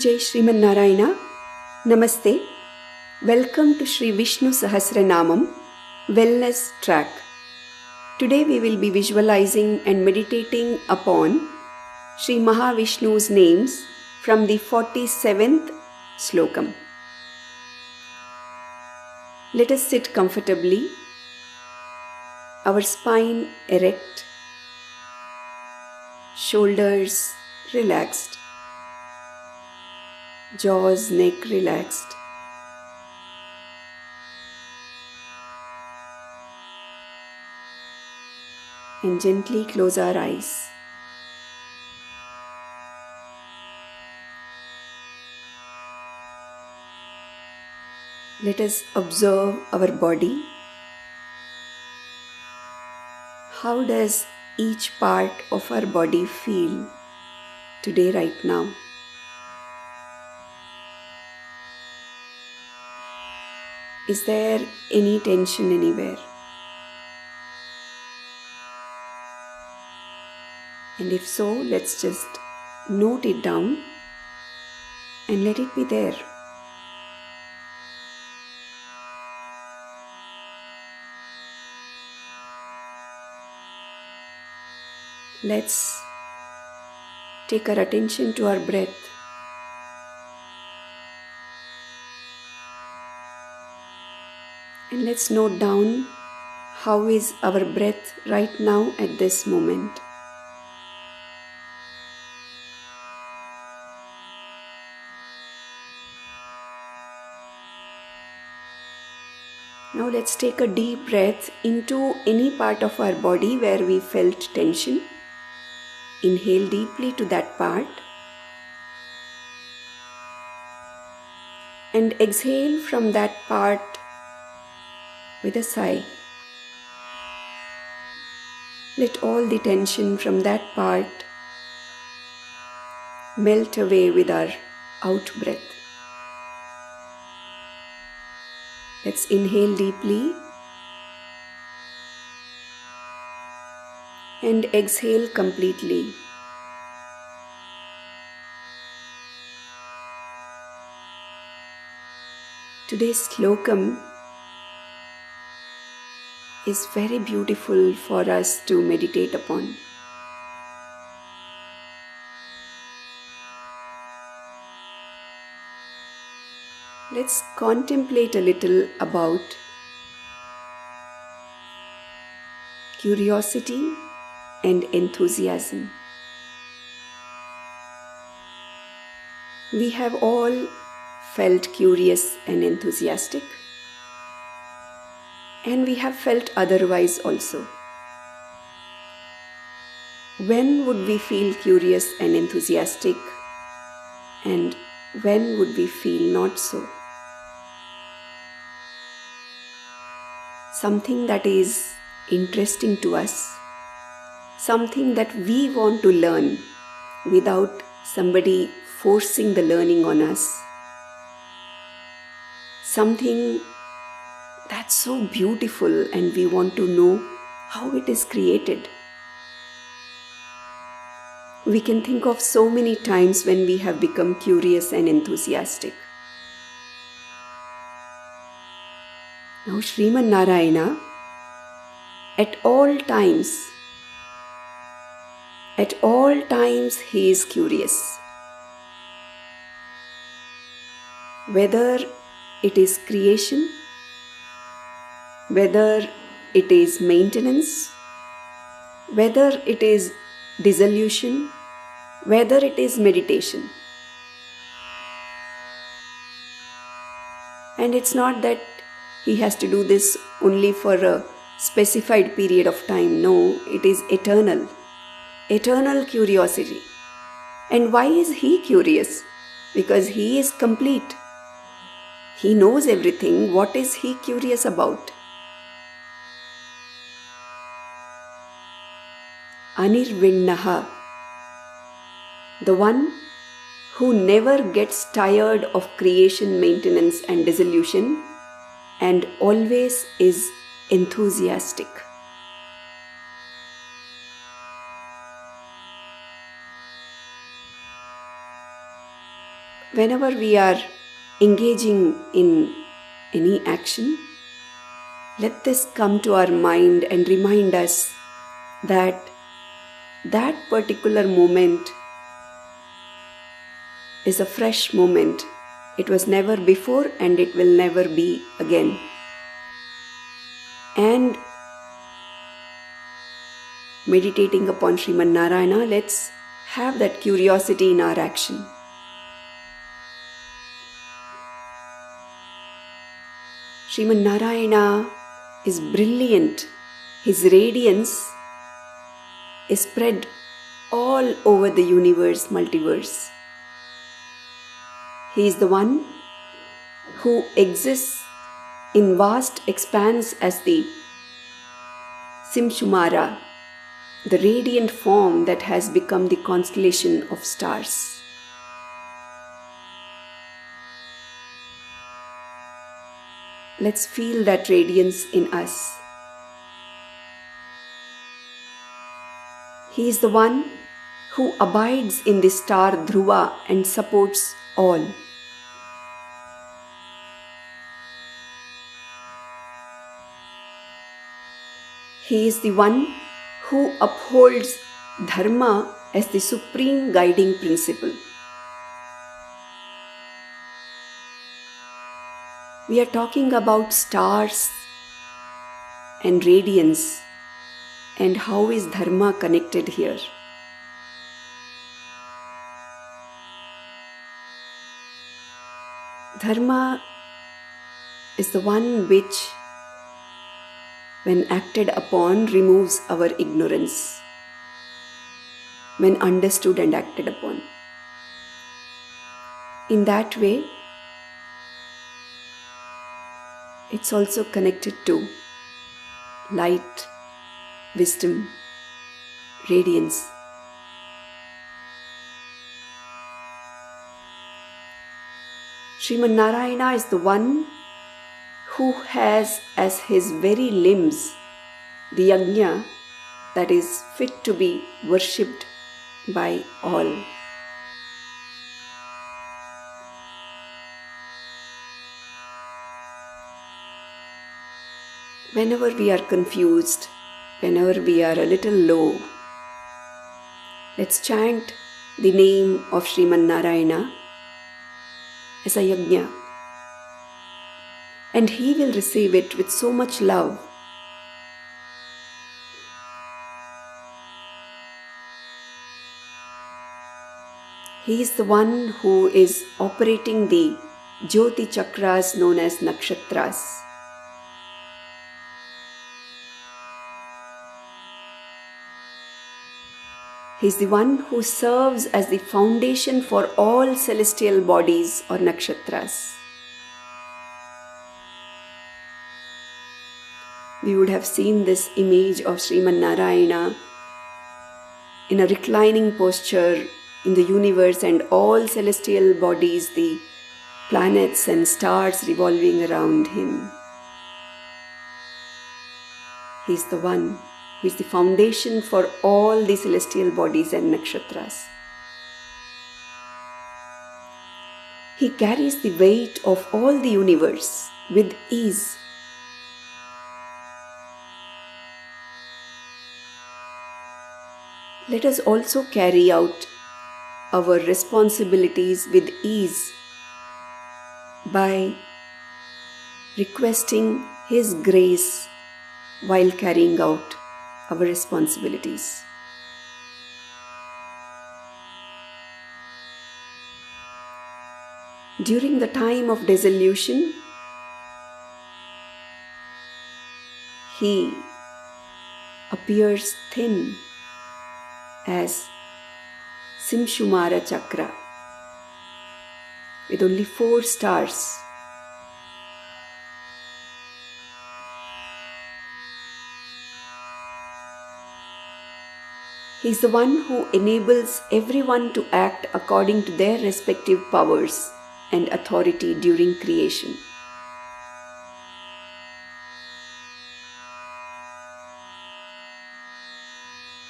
Jai Srimannarayana. Namaste. Welcome to Sri Vishnu Sahasranamam Wellness Track. Today we will be visualizing and meditating upon Sri Mahavishnu's names from the 47th Slokam. Let us sit comfortably, our spine erect, shoulders relaxed, jaws, neck relaxed. And gently close our eyes. Let us observe our body. How does each part of our body feel today, right now? Is there any tension anywhere? And if so, let's just note it down and let it be there. Let's take our attention to our breath. And let's note down how is our breath right now at this moment. Now let's take a deep breath into any part of our body where we felt tension. Inhale deeply to that part and exhale from that part with a sigh. Let all the tension from that part melt away with our out breath. Let's inhale deeply and exhale completely. Today's Slokam is very beautiful for us to meditate upon. Let's contemplate a little about curiosity and enthusiasm. We have all felt curious and enthusiastic, and we have felt otherwise also. When would we feel curious and enthusiastic, and when would we feel not so? Something that is interesting to us, something that we want to learn without somebody forcing the learning on us, something that's so beautiful and we want to know how it is created. We can think of so many times when we have become curious and enthusiastic. Now Srimannarayana, at all times he is curious. Whether it is creation, whether it is maintenance, whether it is dissolution, whether it is meditation. And it's not that he has to do this only for a specified period of time. No, it is eternal. Eternal curiosity. And why is he curious? Because he is complete. He knows everything. What is he curious about? anirviNNaha, the one who never gets tired of creation, maintenance and dissolution, and always is enthusiastic. Whenever we are engaging in any action, let this come to our mind and remind us that that particular moment is a fresh moment. It was never before and it will never be again. And meditating upon Srimannarayana, let's have that curiosity in our action. Srimannarayana is brilliant. His radiance is spread all over the universe, multiverse. He is the one who exists in vast expanse as the simshumAra, the radiant form that has become the constellation of stars. Let's feel that radiance in us. He is the one who abides in the Star Dhruva and supports all. He is the one who upholds dharma as the supreme guiding principle. We are talking about stars and radiance, and how is dharma connected here? Dharma is the one which, when acted upon, removes our ignorance, when understood and acted upon. In that way, it's also connected to light, wisdom, radiance. Srimannarayana is the one who has as his very limbs the yagnya that is fit to be worshipped by all. Whenever we are confused, whenever we are a little low, let's chant the name of Srimannarayana as a yagnya, and he will receive it with so much love. He is the one who is operating the Jyoti chakras known as nakshatras. He is the one who serves as the foundation for all celestial bodies or nakshatras. We would have seen this image of Srimannarayana in a reclining posture in the universe and all celestial bodies, the planets and stars revolving around him. He is the one who is the foundation for all the celestial bodies and nakshatras. He carries the weight of all the universe with ease. Let us also carry out our responsibilities with ease by requesting His grace while carrying out our responsibilities. During the time of dissolution, He appears thin as simshumAra chakra with only 4 stars. He is the one who enables everyone to act according to their respective powers and authority during creation.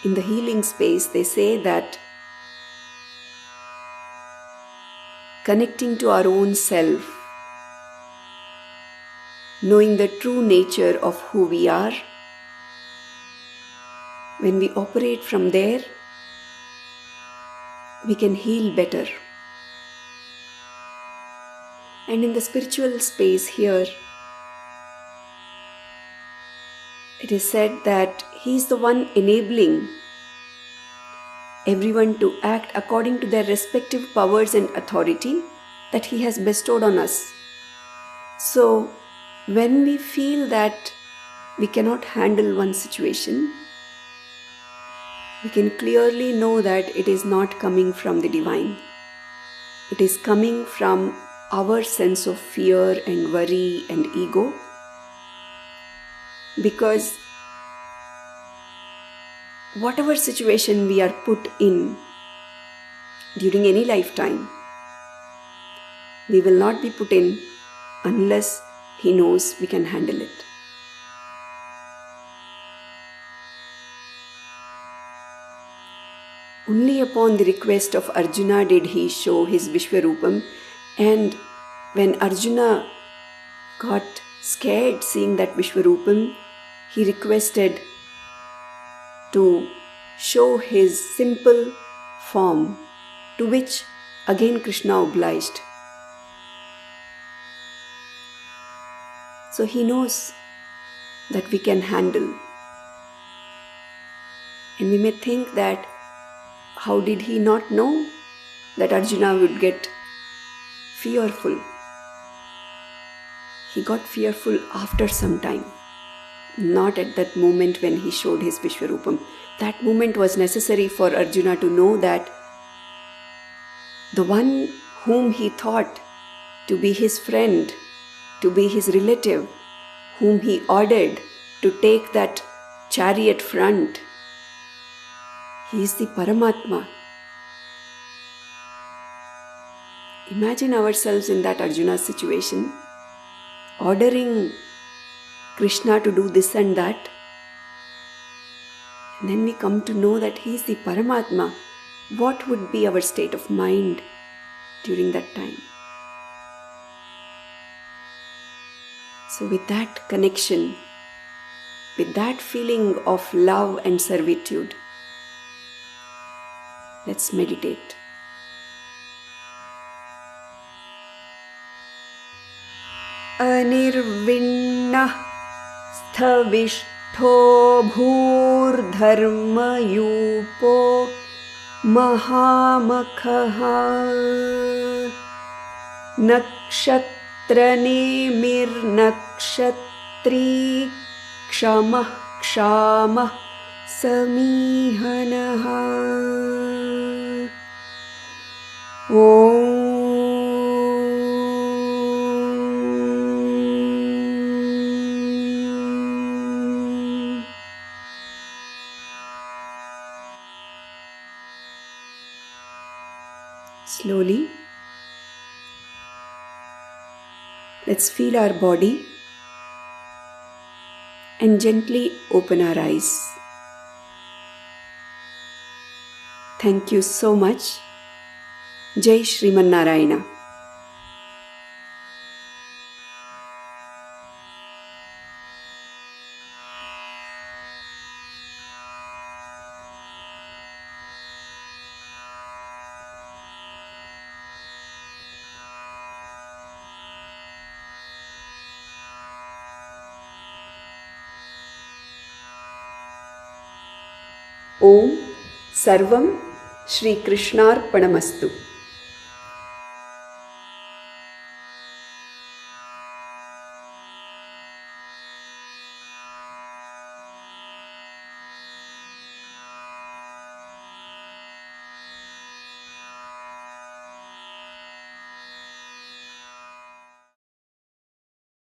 In the healing space, they say that connecting to our own self, knowing the true nature of who we are. When we operate from there, we can heal better. And in the spiritual space here, it is said that He is the one enabling everyone to act according to their respective powers and authority that He has bestowed on us. So, when we feel that we cannot handle one situation, we can clearly know that it is not coming from the divine. It is coming from our sense of fear and worry and ego, because whatever situation we are put in during any lifetime, we will not be put in unless He knows we can handle it. Only upon the request of Arjuna did he show his Vishwarupam, and when Arjuna got scared seeing that Vishwarupam, he requested to show his simple form, to which again Krishna obliged. So he knows that we can handle. And we may think that how did he not know that Arjuna would get fearful? He got fearful after some time, not at that moment when he showed his Vishwarupam. That moment was necessary for Arjuna to know that the one whom he thought to be his friend, to be his relative, whom he ordered to take that chariot front, he is the Paramatma. Imagine ourselves in that Arjuna's situation, ordering Krishna to do this and that. And then we come to know that he is the Paramatma. What would be our state of mind during that time? So with that connection, with that feeling of love and servitude, let's meditate. AnirviNNaha sthaviSHThaha dharmayoopaha mahAmakhaha nakshatranemirnakshatri kshamah kshamah samihanaha. Om. Slowly, let's feel our body and gently open our eyes. Thank you so much. Jai Srimannarayana. Om Sarvam Shri Krishnarpanamastu.